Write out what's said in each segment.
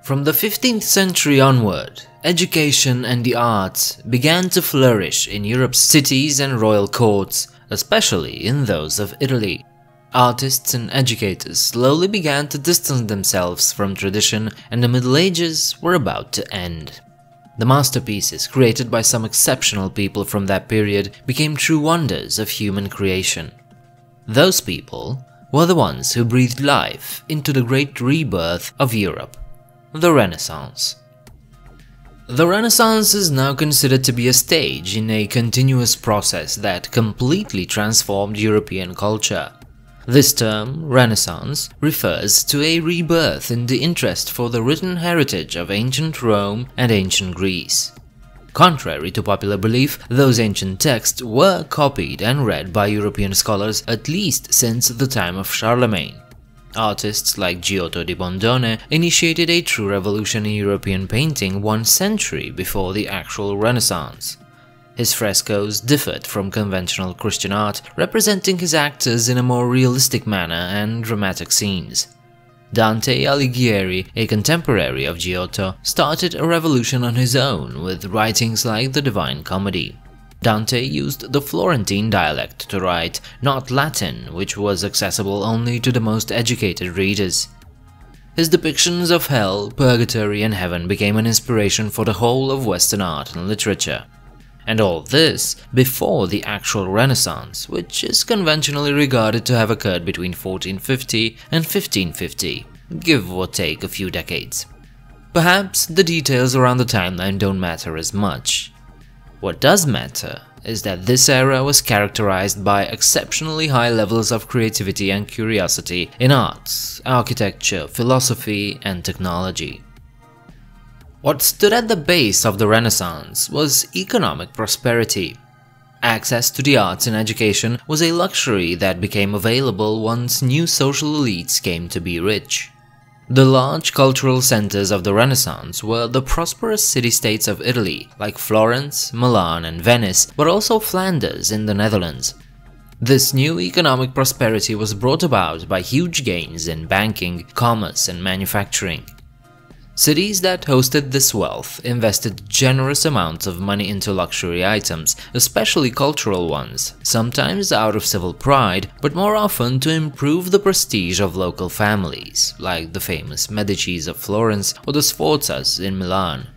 From the 15th century onward, education and the arts began to flourish in Europe's cities and royal courts, especially in those of Italy. Artists and educators slowly began to distance themselves from tradition, and the Middle Ages were about to end. The masterpieces created by some exceptional people from that period became true wonders of human creation. Those people were the ones who breathed life into the great rebirth of Europe, the Renaissance. The Renaissance is now considered to be a stage in a continuous process that completely transformed European culture. This term, Renaissance, refers to a rebirth in the interest for the written heritage of ancient Rome and ancient Greece. Contrary to popular belief, those ancient texts were copied and read by European scholars at least since the time of Charlemagne. Artists like Giotto di Bondone initiated a true revolution in European painting 1 century before the actual Renaissance. His frescoes differed from conventional Christian art, representing his actors in a more realistic manner and dramatic scenes. Dante Alighieri, a contemporary of Giotto, started a revolution on his own with writings like the Divine Comedy. Dante used the Florentine dialect to write, not Latin, which was accessible only to the most educated readers. His depictions of hell, purgatory and heaven became an inspiration for the whole of Western art and literature. And all this before the actual Renaissance, which is conventionally regarded to have occurred between 1450 and 1550, give or take a few decades. Perhaps the details around the timeline don't matter as much. What does matter is that this era was characterized by exceptionally high levels of creativity and curiosity in arts, architecture, philosophy, and technology. What stood at the base of the Renaissance was economic prosperity. Access to the arts and education was a luxury that became available once new social elites came to be rich. The large cultural centers of the Renaissance were the prosperous city-states of Italy, like Florence, Milan, and Venice, but also Flanders in the Netherlands. This new economic prosperity was brought about by huge gains in banking, commerce, and manufacturing. Cities that hosted this wealth invested generous amounts of money into luxury items, especially cultural ones, sometimes out of civil pride, but more often to improve the prestige of local families, like the famous Medicis of Florence or the Sforzas in Milan.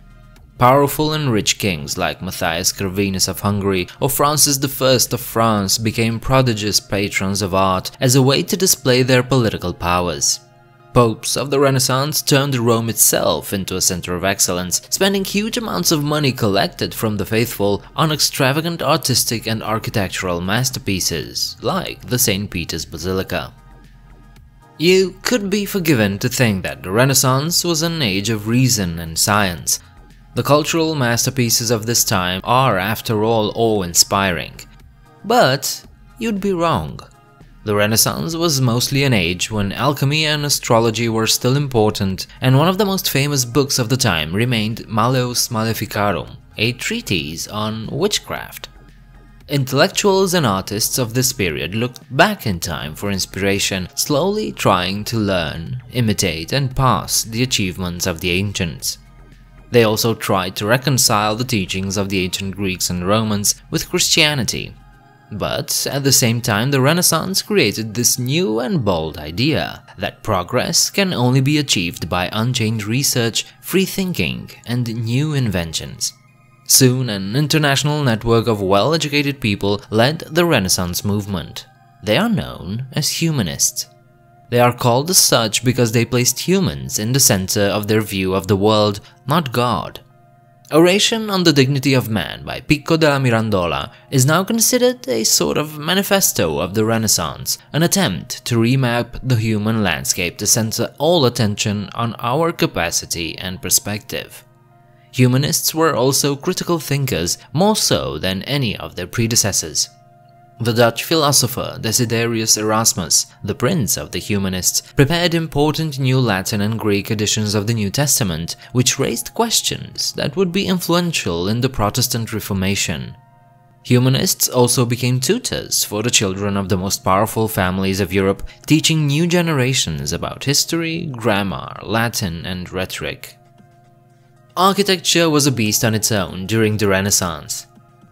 Powerful and rich kings like Matthias Corvinus of Hungary or Francis I of France became prodigious patrons of art as a way to display their political powers. Popes of the Renaissance turned Rome itself into a center of excellence, spending huge amounts of money collected from the faithful on extravagant artistic and architectural masterpieces, like the St. Peter's Basilica. You could be forgiven to think that the Renaissance was an age of reason and science. The cultural masterpieces of this time are, after all, awe-inspiring. But you'd be wrong. The Renaissance was mostly an age when alchemy and astrology were still important, and one of the most famous books of the time remained Malleus Maleficarum, a treatise on witchcraft. Intellectuals and artists of this period looked back in time for inspiration, slowly trying to learn, imitate, and pass the achievements of the ancients. They also tried to reconcile the teachings of the ancient Greeks and Romans with Christianity. But at the same time, the Renaissance created this new and bold idea that progress can only be achieved by unchained research, free thinking, and new inventions. Soon, an international network of well-educated people led the Renaissance movement. They are known as humanists. They are called as such because they placed humans in the center of their view of the world, not God. Oration on the Dignity of Man by Pico della Mirandola is now considered a sort of manifesto of the Renaissance, an attempt to remap the human landscape to center all attention on our capacity and perspective. Humanists were also critical thinkers, more so than any of their predecessors. The Dutch philosopher Desiderius Erasmus, the prince of the humanists, prepared important new Latin and Greek editions of the New Testament, which raised questions that would be influential in the Protestant Reformation. Humanists also became tutors for the children of the most powerful families of Europe, teaching new generations about history, grammar, Latin, and rhetoric. Architecture was a beast on its own during the Renaissance.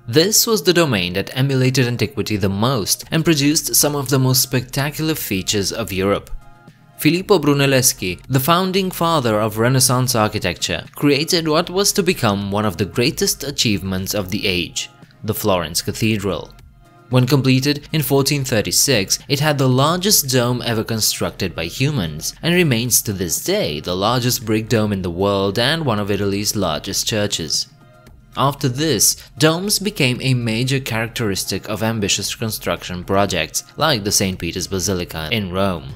This was the domain that emulated antiquity the most and produced some of the most spectacular features of Europe. Filippo Brunelleschi, the founding father of Renaissance architecture, created what was to become one of the greatest achievements of the age, the Florence Cathedral. When completed in 1436, it had the largest dome ever constructed by humans, and remains to this day the largest brick dome in the world and one of Italy's largest churches. After this, domes became a major characteristic of ambitious construction projects, like the St. Peter's Basilica in Rome.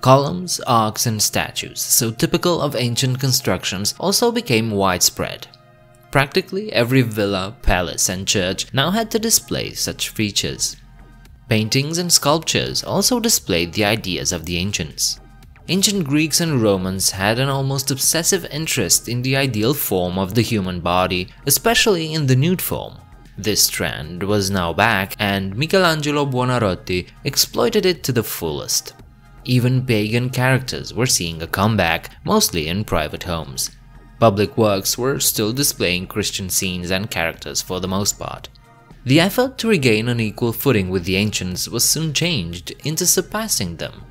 Columns, arcs, and statues, so typical of ancient constructions, also became widespread. Practically every villa, palace, and church now had to display such features. Paintings and sculptures also displayed the ideas of the ancients. Ancient Greeks and Romans had an almost obsessive interest in the ideal form of the human body, especially in the nude form. This trend was now back, and Michelangelo Buonarroti exploited it to the fullest. Even pagan characters were seeing a comeback, mostly in private homes. Public works were still displaying Christian scenes and characters for the most part. The effort to regain an equal footing with the ancients was soon changed into surpassing them.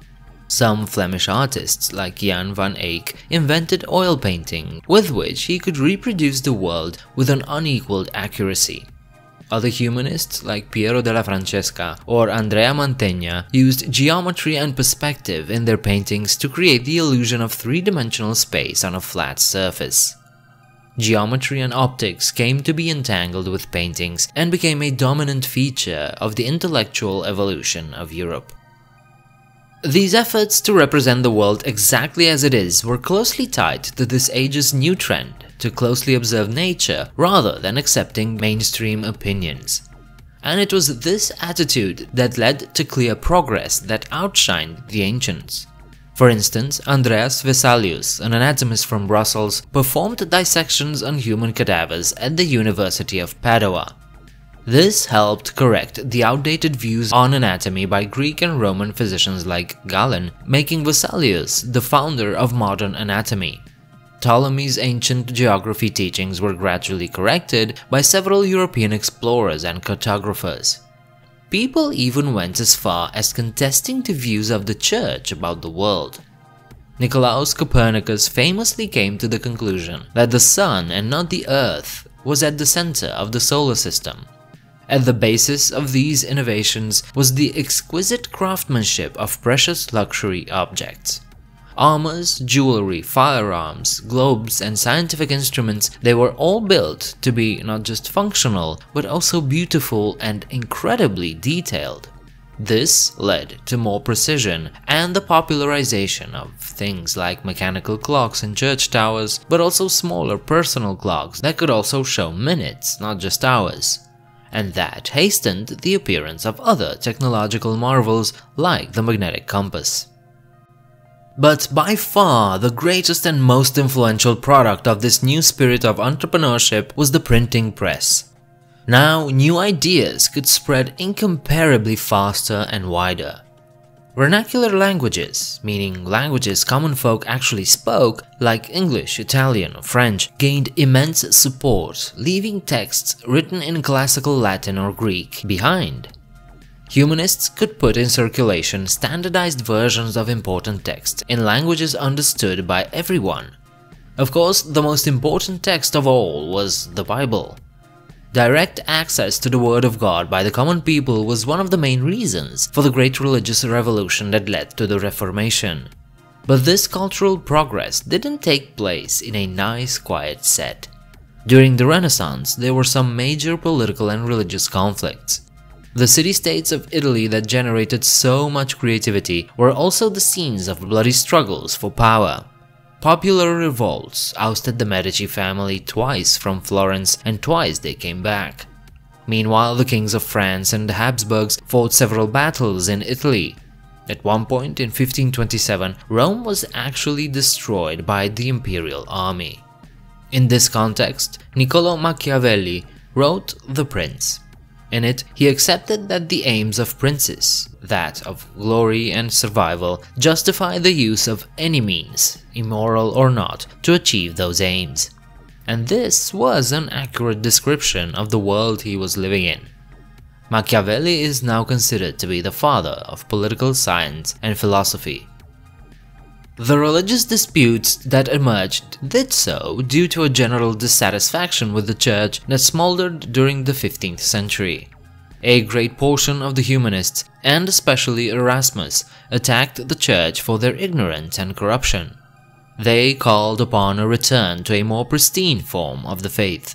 Some Flemish artists like Jan van Eyck invented oil painting, with which he could reproduce the world with an unequaled accuracy. Other humanists like Piero della Francesca or Andrea Mantegna used geometry and perspective in their paintings to create the illusion of three-dimensional space on a flat surface. Geometry and optics came to be entangled with paintings and became a dominant feature of the intellectual evolution of Europe. These efforts to represent the world exactly as it is were closely tied to this age's new trend to closely observe nature rather than accepting mainstream opinions. And it was this attitude that led to clear progress that outshined the ancients. For instance, Andreas Vesalius, an anatomist from Brussels, performed dissections on human cadavers at the University of Padua. This helped correct the outdated views on anatomy by Greek and Roman physicians like Galen, making Vesalius the founder of modern anatomy. Ptolemy's ancient geography teachings were gradually corrected by several European explorers and cartographers. People even went as far as contesting the views of the Church about the world. Nicolaus Copernicus famously came to the conclusion that the Sun and not the Earth was at the center of the solar system. At the basis of these innovations was the exquisite craftsmanship of precious luxury objects. Armors, jewelry, firearms, globes, and scientific instruments, they were all built to be not just functional, but also beautiful and incredibly detailed. This led to more precision and the popularization of things like mechanical clocks in church towers, but also smaller personal clocks that could also show minutes, not just hours. And that hastened the appearance of other technological marvels like the magnetic compass. But by far the greatest and most influential product of this new spirit of entrepreneurship was the printing press. Now, new ideas could spread incomparably faster and wider. Vernacular languages, meaning languages common folk actually spoke, like English, Italian, or French, gained immense support, leaving texts written in classical Latin or Greek behind. Humanists could put in circulation standardized versions of important texts in languages understood by everyone. Of course, the most important text of all was the Bible. Direct access to the Word of God by the common people was one of the main reasons for the great religious revolution that led to the Reformation. But this cultural progress didn't take place in a nice, quiet set. During the Renaissance, there were some major political and religious conflicts. The city-states of Italy that generated so much creativity were also the scenes of bloody struggles for power. Popular revolts ousted the Medici family twice from Florence, and twice they came back. Meanwhile, the kings of France and the Habsburgs fought several battles in Italy. At one point in 1527, Rome was actually destroyed by the imperial army. In this context, Niccolò Machiavelli wrote The Prince. In it, he accepted that the aims of princes, that of glory and survival, justify the use of any means, immoral or not, to achieve those aims. And this was an accurate description of the world he was living in. Machiavelli is now considered to be the father of political science and philosophy. The religious disputes that emerged did so due to a general dissatisfaction with the church that smoldered during the 15th century. A great portion of the humanists, and especially Erasmus, attacked the church for their ignorance and corruption. They called upon a return to a more pristine form of the faith.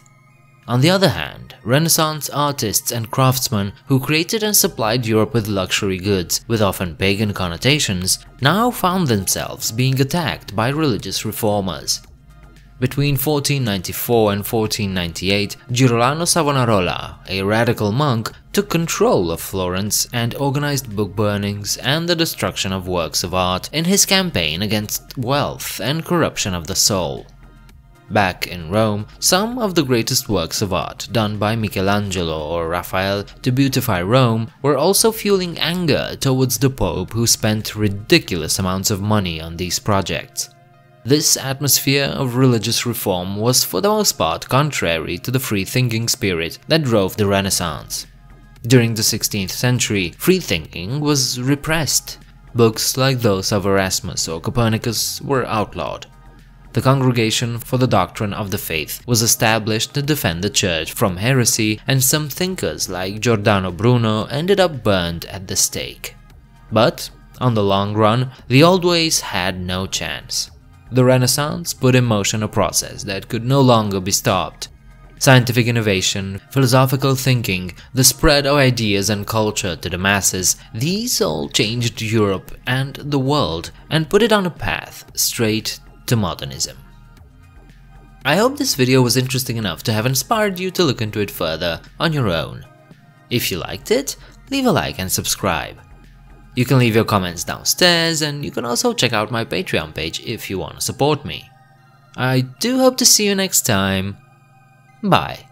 On the other hand, Renaissance artists and craftsmen who created and supplied Europe with luxury goods with often pagan connotations now found themselves being attacked by religious reformers. Between 1494 and 1498, Girolamo Savonarola, a radical monk, took control of Florence and organized book burnings and the destruction of works of art in his campaign against wealth and corruption of the soul. Back in Rome, some of the greatest works of art done by Michelangelo or Raphael to beautify Rome were also fueling anger towards the Pope, who spent ridiculous amounts of money on these projects. This atmosphere of religious reform was for the most part contrary to the free-thinking spirit that drove the Renaissance. During the 16th century, free-thinking was repressed. Books like those of Erasmus or Copernicus were outlawed. The Congregation for the Doctrine of the Faith was established to defend the church from heresy, and some thinkers like Giordano Bruno ended up burned at the stake. But, on the long run, the old ways had no chance. The Renaissance put in motion a process that could no longer be stopped. Scientific innovation, philosophical thinking, the spread of ideas and culture to the masses, these all changed Europe and the world and put it on a path straight to modernism. I hope this video was interesting enough to have inspired you to look into it further on your own. If you liked it, leave a like and subscribe. You can leave your comments downstairs, and you can also check out my Patreon page if you want to support me. I do hope to see you next time. Bye.